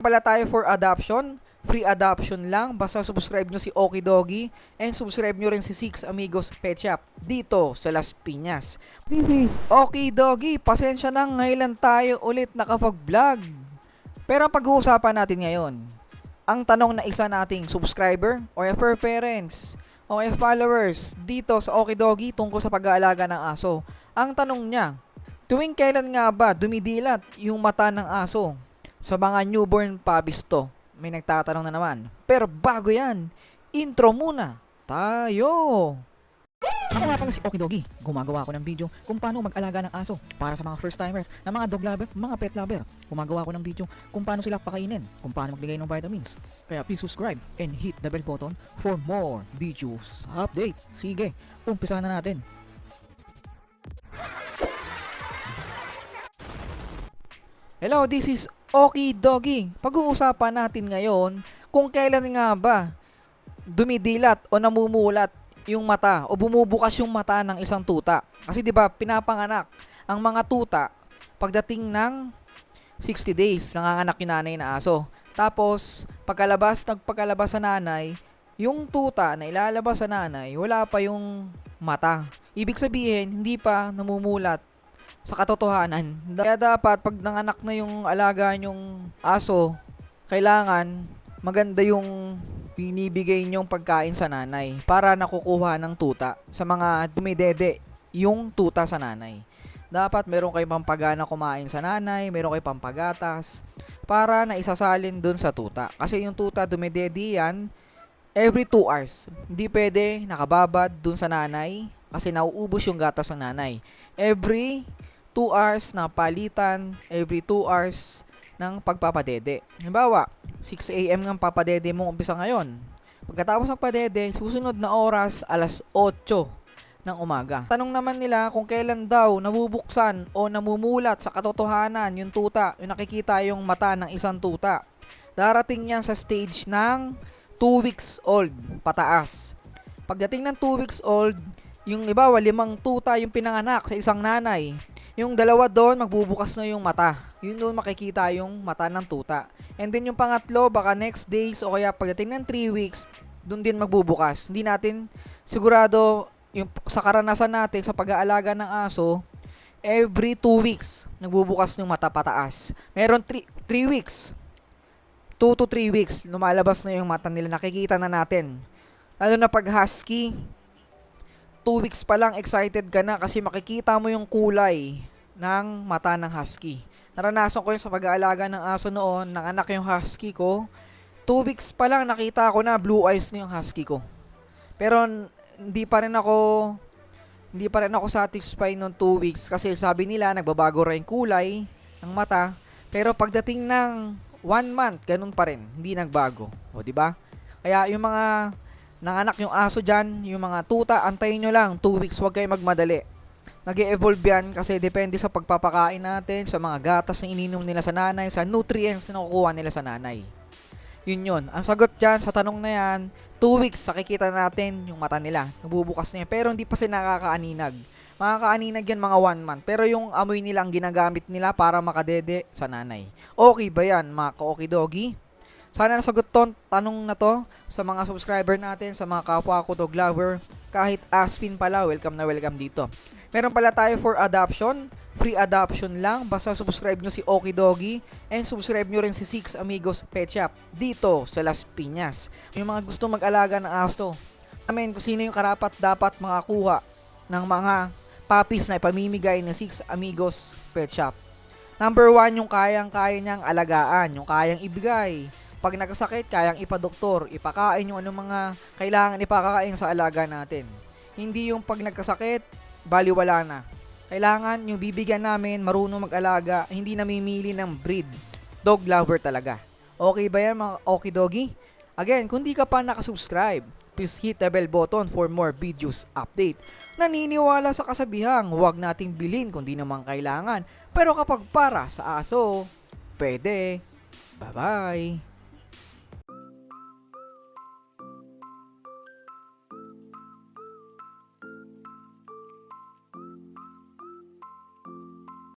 Pala tayo for adoption. Free adoption lang. Basta subscribe nyo si Okidoggy and subscribe nyo rin si Six Amigos Pet Shop dito sa Las Piñas. This is Okidoggy. Pasensya na, ngayon tayo ulit nakapag-vlog. Pero ang pag-uusapan natin ngayon, ang tanong na isa nating subscriber o FR parents o followers dito sa Okidoggy tungkol sa pag-aalaga ng aso. Ang tanong niya, tuwing kailan nga ba dumidilat yung mata ng aso? Sa mga newborn puppies to, may nagtatanong na naman. Pero bago yan, intro muna tayo! Ako nga pala si Okidoggy. Gumagawa ako ng video kung paano mag-alaga ng aso para sa mga first timer, na mga dog lover, mga pet lover. Gumagawa ako ng video kung paano sila pakainin, kung paano magbigay ng vitamins. Kaya please subscribe and hit the bell button for more videos. Update! Sige, umpisahan na natin. Hello, this is Okidoggy. Pag-uusapan natin ngayon kung kailan nga ba dumidilat o namumulat yung mata o bumubukas yung mata ng isang tuta. Kasi 'di ba, pinapanganak ang mga tuta pagdating ng 60 days, nanganganak yung nanay na aso. Tapos nagpagkalabas sa nanay, yung tuta na ilalabas sa nanay, wala pa yung mata. Ibig sabihin, hindi pa namumulat sa katotohanan. Kaya dapat pag nanganak na yung alaga nyong aso, kailangan maganda yung binibigay nyong pagkain sa nanay para nakukuha ng tuta sa mga dumidede yung tuta sa nanay. Dapat meron kayong pampagana kumain sa nanay, meron kayong pampagatas para na isasalin dun sa tuta. Kasi yung tuta dumidede yan every 2 hours. Hindi pwede nakababad dun sa nanay kasi nauubos yung gatas ng nanay. Every 2 hours na palitan, every 2 hours ng pagpapadede. Halimbawa, 6 AM ng papadede mo umpisa ngayon. Pagkatapos ng padede, susunod na oras, alas 8 ng umaga. Tanong naman nila kung kailan daw nabubuksan o namumulat sa katotohanan yung tuta, yung nakikita yung mata ng isang tuta. Darating yan sa stage ng 2 weeks old pataas. Pagdating ng 2 weeks old, yung iba, 5 tuta yung pinanganak sa isang nanay. Yung 2 doon, magbubukas na yung mata. Yun doon makikita yung mata ng tuta. And then yung pangatlo, baka next days o kaya pagdating ng 3 weeks, doon din magbubukas. Hindi natin sigurado, yung sa karanasan natin sa pag-aalaga ng aso, every 2 weeks, nagbubukas yung mata pataas. Meron 3 weeks, 2 to 3 weeks, lumalabas na yung mata nila. Nakikita na natin. Lalo na pag husky, 2 weeks pa lang excited ka na kasi makikita mo yung kulay ng mata ng husky. Naranasan ko yun sa pag-aalaga ng aso noon, nanganak yung husky ko. 2 weeks pa lang nakita ko na blue eyes na yung husky ko. Pero hindi pa rin ako satisfied noong 2 weeks kasi sabi nila nagbabago rin kulay ng mata. Pero pagdating ng 1 month, ganun pa rin, hindi nagbago. O di ba? Kaya yung mga nanganak yung aso dyan, yung mga tuta, antayin nyo lang 2 weeks, huwag kayo magmadali. Nag-e-evolve yan kasi depende sa pagpapakain natin, sa mga gatas na ininom nila sa nanay, sa nutrients na nakukuha nila sa nanay. Yun. Ang sagot dyan sa tanong na yan, 2 weeks, nakikita natin yung mata nila. Nabubukas na yan, pero hindi pa sila nakakaaninag. Makakaaninag yan mga 1 month, pero yung amoy nila ang ginagamit nila para makadede sa nanay. Okay ba yan, mga ka-Okidoggy? Sana nasagot tong tanong na to sa mga subscriber natin, sa mga kapwa ko dog lover. Kahit aspin pala, welcome na welcome dito. Meron pala tayo for adoption. Free adoption lang. Basta subscribe nyo si Okidoggy and subscribe nyo rin si Six Amigos Pet Shop dito sa Las Piñas. Yung mga gusto mag-alaga ng aso, kung sino yung karapat dapat makakuha ng mga puppies na ipamimigay ng Six Amigos Pet Shop. Number 1, yung kayang-kaya niyang alagaan, yung kayang ibigay. Pag nagkasakit, kayang ipadoktor, ipakain yung anong mga kailangan ipakain sa alaga natin. Hindi yung pag nagkasakit, baliwala na. Kailangan yung bibigyan namin, marunong mag-alaga, hindi namimili ng breed. Dog lover talaga. Okay ba yan mga Okidoggy? Again, kung di ka pa nakasubscribe, please hit the bell button for more videos update. Naniniwala sa kasabihang, huwag nating bilhin kung di naman kailangan. Pero kapag para sa aso, pwede. Bye-bye!